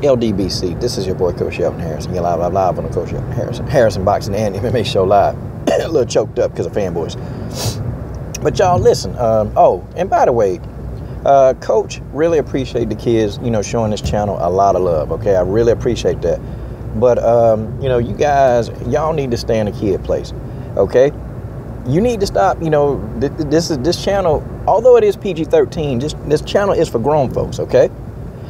LDBC. This is your boy, Coach Shelton Harrison. You're live on the Coach Shelton Harrison Boxing and MMA Show Live. A little choked up because of fanboys. But y'all, listen. Oh, and by the way, Coach, really appreciate the kids, showing this channel a lot of love. Okay, I really appreciate that. But, you guys, y'all need to stay in the kid place. Okay, you need to stop. This channel, although it is PG-13, this channel is for grown folks. Okay,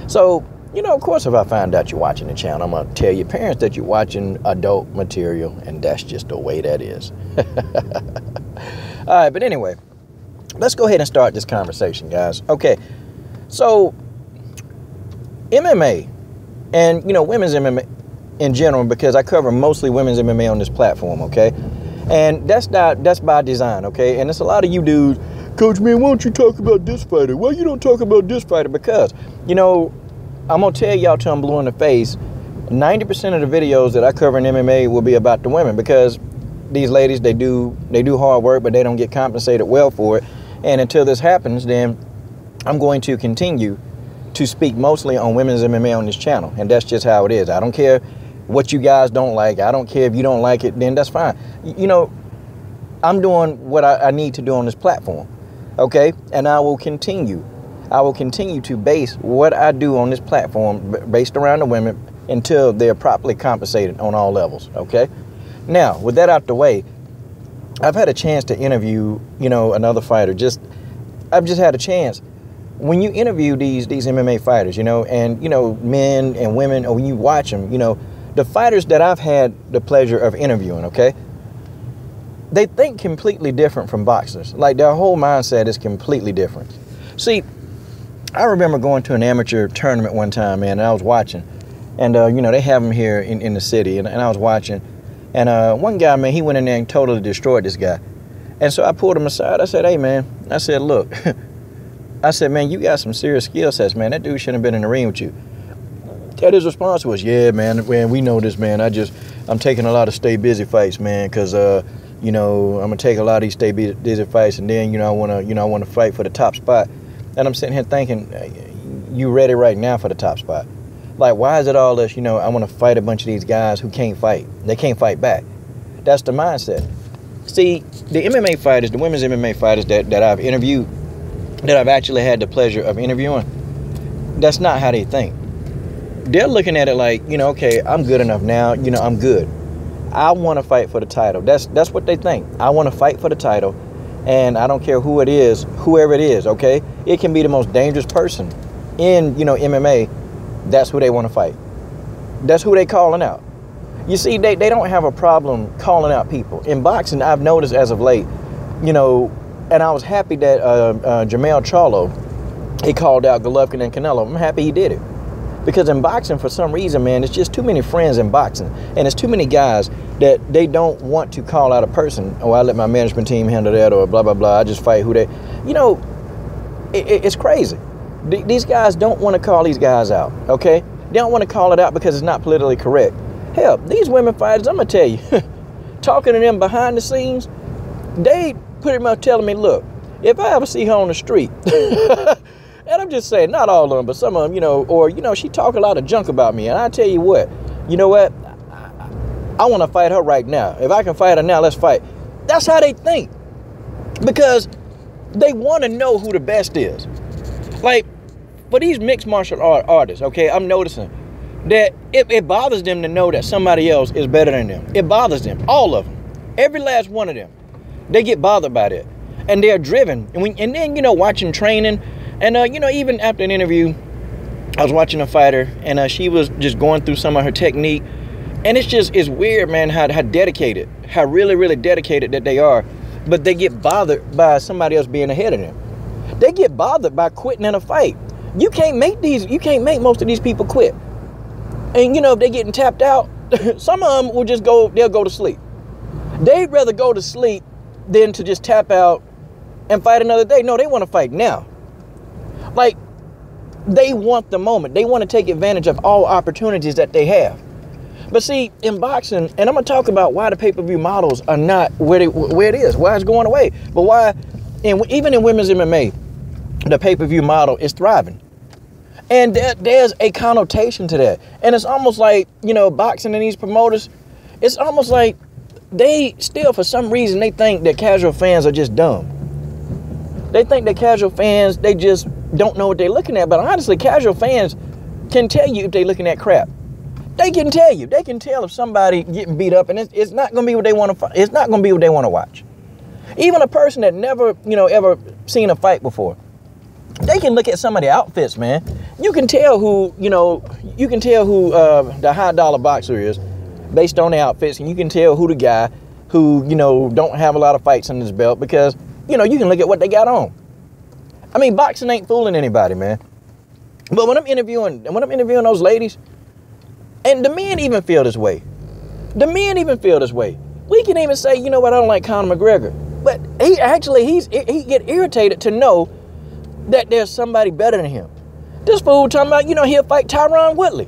so. Of course, if I find out you're watching the channel, I'm going to tell your parents that you're watching adult material, and that's just the way that is. All right, but anyway, let's go ahead and start this conversation, guys. Okay, so MMA and, women's MMA in general, because I cover mostly women's MMA on this platform, okay? And that's by design, okay? And it's a lot of you dudes, Coach, man, why don't you talk about this fighter? Why you don't talk about this fighter? Because, I'm going to tell y'all till I'm blue in the face, 90% of the videos that I cover in MMA will be about the women, because these ladies, they do hard work, but they don't get compensated well for it. And until this happens, then I'm going to continue to speak mostly on women's MMA on this channel. And that's just how it is. I don't care what you guys don't like. I don't care if you don't like it, then that's fine. I'm doing what I need to do on this platform. Okay? And I will continue to base what I do on this platform based around the women until they're properly compensated on all levels, okay? Now, with that out the way, I've had a chance to interview, another fighter. I've just had a chance. When you interview these MMA fighters, and, men and women, or when you watch them, the fighters that I've had the pleasure of interviewing, okay? They think completely different from boxers. Like, their whole mindset is completely different. See, I remember going to an amateur tournament one time, man, and I was watching. And, they have them here in the city, and I was watching. And one guy, man, he went in there and totally destroyed this guy. And so I pulled him aside. I said, hey, man, I said, look, I said, man, you got some serious skill sets, man. That dude shouldn't have been in the ring with you. And his response was, yeah, man, we know this, man. I'm taking a lot of stay busy fights, man, because, I'm going to take a lot of these stay busy fights, and then, I want to fight for the top spot. And I'm sitting here thinking, you ready right now for the top spot? Like, why is it all this, I want to fight a bunch of these guys who can't fight. They can't fight back. That's the mindset. See, the MMA fighters, the women's MMA fighters that I've interviewed, that I've actually had the pleasure of interviewing, that's not how they think. They're looking at it like, okay, I'm good enough now, I'm good. I want to fight for the title. That's what they think. I want to fight for the title. And I don't care who it is, whoever it is, okay? It can be the most dangerous person in, MMA. That's who they want to fight. That's who they calling out. You see, they don't have a problem calling out people. In boxing, I've noticed as of late, and I was happy that Jermell Charlo, he called out Golovkin and Canelo. I'm happy he did it. Because in boxing, for some reason, man, it's just too many friends in boxing. And it's too many guys that they don't want to call out a person. Oh, I let my management team handle that, or blah, blah, blah. I just fight who they... It's crazy. These guys don't want to call these guys out, okay? They don't want to call it out because it's not politically correct. Hell, these women fighters, I'm going to tell you, talking to them behind the scenes, they pretty much telling me, look, if I ever see her on the street... And I'm just saying, not all of them, but some of them, or, she talk a lot of junk about me. And I tell you what, I want to fight her right now. If I can fight her now, let's fight. That's how they think. Because they want to know who the best is. Like, for these mixed martial art artists, okay, I'm noticing that it bothers them to know that somebody else is better than them. It bothers them, all of them. Every last one of them. They get bothered by that. And they're driven. And then, watching training. And, even after an interview, I was watching a fighter, and she was just going through some of her technique. And it's weird, man, how dedicated, how really, really dedicated that they are. But they get bothered by somebody else being ahead of them. They get bothered by quitting in a fight. You can't make most of these people quit. And, if they're getting tapped out, some of them will just they'll go to sleep. They'd rather go to sleep than to just tap out and fight another day. No, they want to fight now. Like, they want the moment. They want to take advantage of all opportunities that they have. But see, in boxing, and I'm going to talk about why the pay-per-view models are not where it is, why it's going away. But why, even in women's MMA, the pay-per-view model is thriving. And there's a connotation to that. And it's almost like, you know, boxing and these promoters, it's almost like they still, for some reason, they think that casual fans are just dumb. They think that casual fans, they just don't know what they're looking at. But honestly, casual fans can tell you if they're looking at crap. They can tell you. They can tell if somebody getting beat up, and it's not going to be what they want to. It's not going to be what they want to watch. Even a person that never, you know, ever seen a fight before, they can look at some of the outfits, man. You can tell who, you know, you can tell who the high dollar boxer is based on the outfits, and you can tell who the guy who, you know, don't have a lot of fights in his belt, because, you know, you can look at what they got on. I mean, boxing ain't fooling anybody, man. But when I'm interviewing those ladies, and the men even feel this way. The men even feel this way. We can even say, you know what, I don't like Conor McGregor. But he get irritated to know that there's somebody better than him. This fool talking about, you know, he'll fight Tyron Woodley.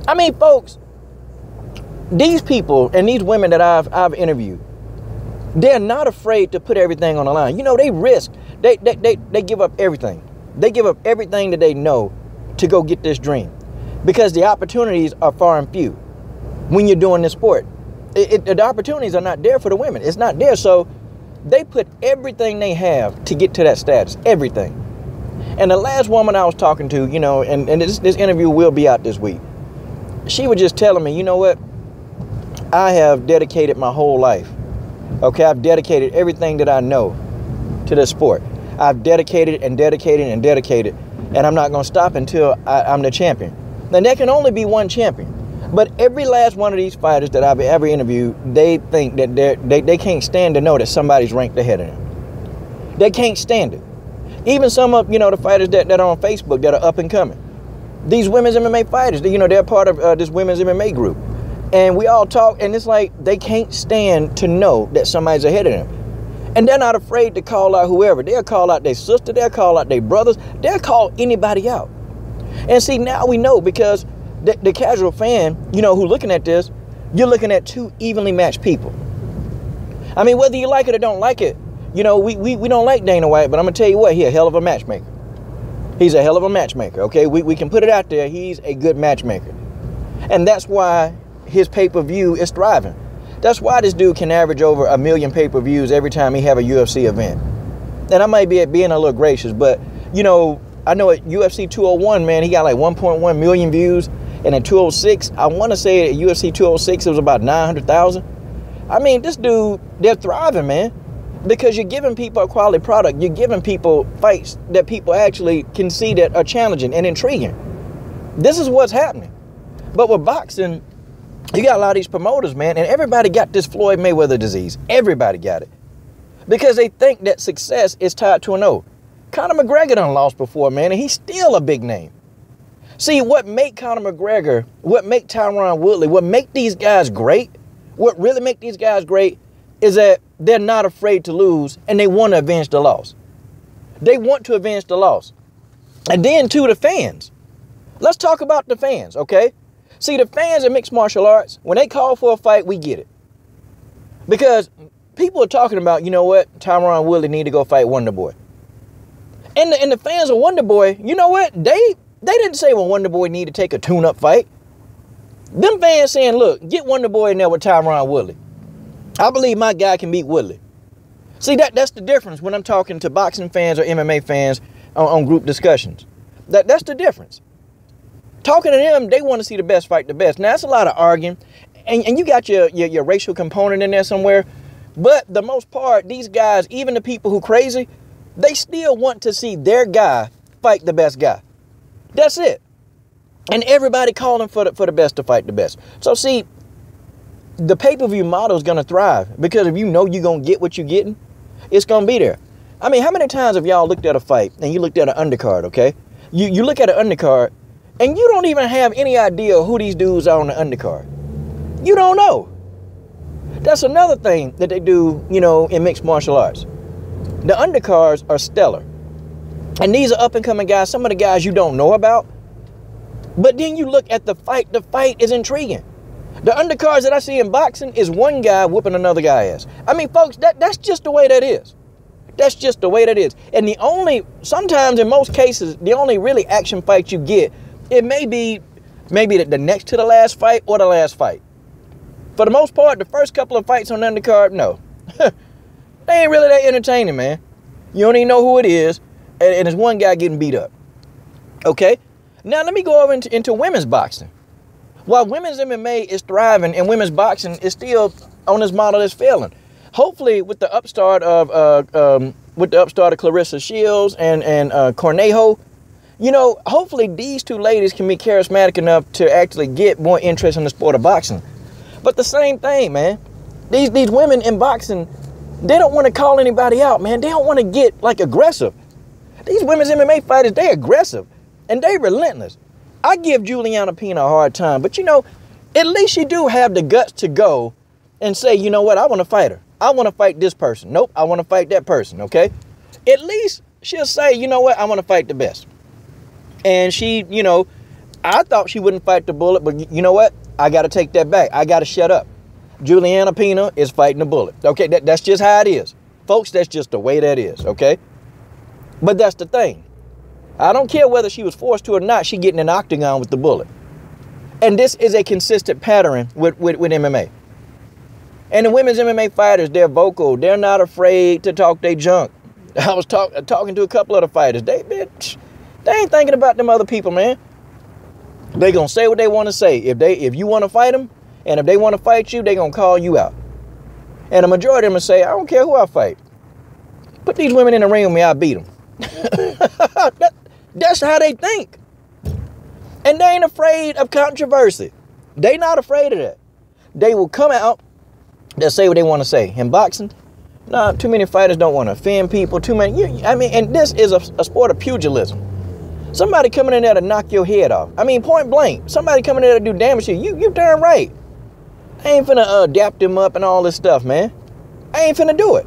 I mean, folks, these people and these women that I've interviewed, they're not afraid to put everything on the line. You know, they risk. They give up everything. They give up everything that they know to go get this dream, because the opportunities are far and few when you're doing this sport. The opportunities are not there for the women. It's not there. So they put everything they have to get to that status, everything. And the last woman I was talking to, you know, and this interview will be out this week, she was just telling me, you know what, I have dedicated my whole life. Okay, I've dedicated everything that I know to this sport. I've dedicated and dedicated and dedicated, and I'm not going to stop until I'm the champion. Now, there can only be one champion. But every last one of these fighters that I've ever interviewed, they think that they can't stand to know that somebody's ranked ahead of them. They can't stand it. Even some of, you know, the fighters that are on Facebook that are up and coming. These women's MMA fighters, you know, they're part of this women's MMA group. And we all talk, and it's like they can't stand to know that somebody's ahead of them. And they're not afraid to call out whoever. They'll call out their sister, they'll call out their brothers, they'll call anybody out. And see, now we know, because the casual fan, you know, who looking at this, you're looking at two evenly matched people. I mean, whether you like it or don't like it, you know, we don't like Dana White, but I'm going to tell you what, he's a hell of a matchmaker. He's a hell of a matchmaker, okay? We can put it out there. He's a good matchmaker. And that's why his pay-per-view is thriving. That's why this dude can average over 1 million pay-per-views every time he have a UFC event. And I might be being a little gracious, but, you know, I know at UFC 201, man, he got like 1.1 million views. And at 206, I want to say at UFC 206, it was about 900,000. I mean, this dude, they're thriving, man. Because you're giving people a quality product. You're giving people fights that people actually can see that are challenging and intriguing. This is what's happening. But with boxing, you got a lot of these promoters, man, and everybody got this Floyd Mayweather disease. Everybody got it. Because they think that success is tied to an O. Conor McGregor done lost before, man, and he's still a big name. See, what make Conor McGregor, what make Tyron Woodley, what make these guys great, what really make these guys great is that they're not afraid to lose, and they want to avenge the loss. They want to avenge the loss. And then, to the fans. Let's talk about the fans, okay? See, the fans in mixed martial arts, when they call for a fight, we get it. Because people are talking about, you know what, Tyron Woodley need to go fight Wonder Boy. And the fans of Wonder Boy, you know what, they didn't say, well, Wonder Boy need to take a tune-up fight. Them fans saying, look, get Wonder Boy in there with Tyron Woodley. I believe my guy can beat Woodley. See, that's the difference when I'm talking to boxing fans or MMA fans on group discussions. That's the difference. Talking to them, they want to see the best fight the best. Now, that's a lot of arguing, and you got your racial component in there somewhere. But the most part, these guys, even the people who crazy, they still want to see their guy fight the best guy. That's it. And everybody calling for the best to fight the best. So see, the pay-per-view model is going to thrive, because if you know you're going to get what you're getting, it's going to be there. I mean, how many times have y'all looked at a fight and you looked at an undercard, okay? You look at an undercard and you don't even have any idea who these dudes are on the undercard. You don't know. That's another thing that they do, you know, in mixed martial arts. The undercards are stellar. And these are up-and-coming guys, some of the guys you don't know about. But then you look at the fight is intriguing. The undercards that I see in boxing is one guy whooping another guy's ass. I mean, folks, that's just the way that is. That's just the way that is. And sometimes in most cases, the only really action fight you get, it may be maybe the next to the last fight or the last fight. For the most part, the first couple of fights on the undercard, no. They ain't really that entertaining, man. You don't even know who it is, and there's one guy getting beat up. Okay? Now let me go over into women's boxing. While women's MMA is thriving and women's boxing is still on this model that's failing. Hopefully, with the upstart of Clarissa Shields and Cornejo, you know, hopefully these two ladies can be charismatic enough to actually get more interest in the sport of boxing. But the same thing, man. These women in boxing, they don't want to call anybody out, man. They don't want to get like aggressive. These women's MMA fighters, they aggressive and they relentless. I give Juliana Pena a hard time, but you know, at least she do have the guts to go and say, you know what, I want to fight her. I want to fight this person. Nope, I want to fight that person, okay? At least she'll say, you know what, I want to fight the best. And she, you know, I thought she wouldn't fight the Bullet, but you know what? I got to take that back. I got to shut up. Juliana Pena is fighting the Bullet. Okay, that's just how it is. Folks, that's just the way that is, okay? But that's the thing. I don't care whether she was forced to or not, she getting an octagon with the Bullet. And this is a consistent pattern with MMA. And the women's MMA fighters, they're vocal. They're not afraid to talk their junk. I was talking to a couple of the fighters. They ain't thinking about them other people, man. They gonna say what they want to say. If you want to fight them, and if they want to fight you, they gonna call you out. And the majority of them will say, I don't care who I fight. Put these women in the ring with me, I'll beat them. That's how they think. And they ain't afraid of controversy. They not afraid of that. They will come out, they'll say what they want to say. In boxing, nah, too many fighters don't want to offend people. Too many. I mean, and this is a sport of pugilism. Somebody coming in there to knock your head off. I mean, point blank. Somebody coming in there to do damage to you. You darn right. I ain't finna dap them up and all this stuff, man. I ain't finna do it.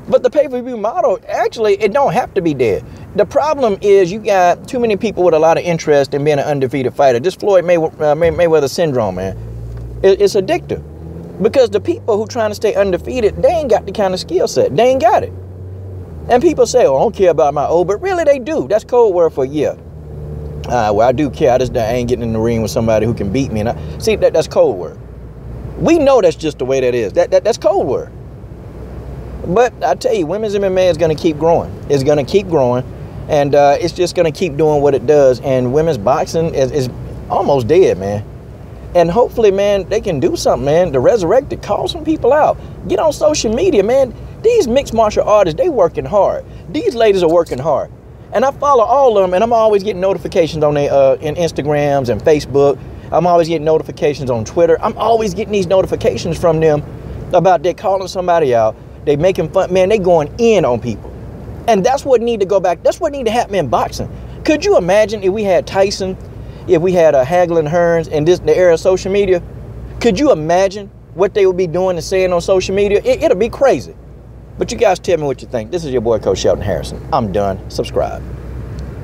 But the pay-per-view model, actually, it don't have to be dead. The problem is you got too many people with a lot of interest in being an undefeated fighter. This Floyd Mayweather syndrome, man. It's addictive. Because the people who trying to stay undefeated, they ain't got the kind of skill set. They ain't got it. And people say, oh, I don't care about my old, but really they do. That's code word for yeah. Well, I do care. I ain't getting in the ring with somebody who can beat me. And see, that's code word. We know that's just the way that is. That's code word. But I tell you, women's MMA is going to keep growing. It's going to keep growing. And it's just going to keep doing what it does. And women's boxing is almost dead, man. And hopefully, man, they can do something, man, to resurrect it. Call some people out. Get on social media, man. These mixed martial artists, they working hard. These ladies are working hard. And I follow all of them, and I'm always getting notifications on their in Instagrams and Facebook. I'm always getting notifications on Twitter. I'm always getting these notifications from them about they calling somebody out. They making fun. Man, they going in on people. And that's what need to go back. That's what need to happen in boxing. Could you imagine if we had Tyson, if we had Hagler and Hearns in the era of social media? Could you imagine what they would be doing and saying on social media? It'll be crazy. But you guys tell me what you think. This is your boy, Coach Shelton Harrison. I'm done. Subscribe.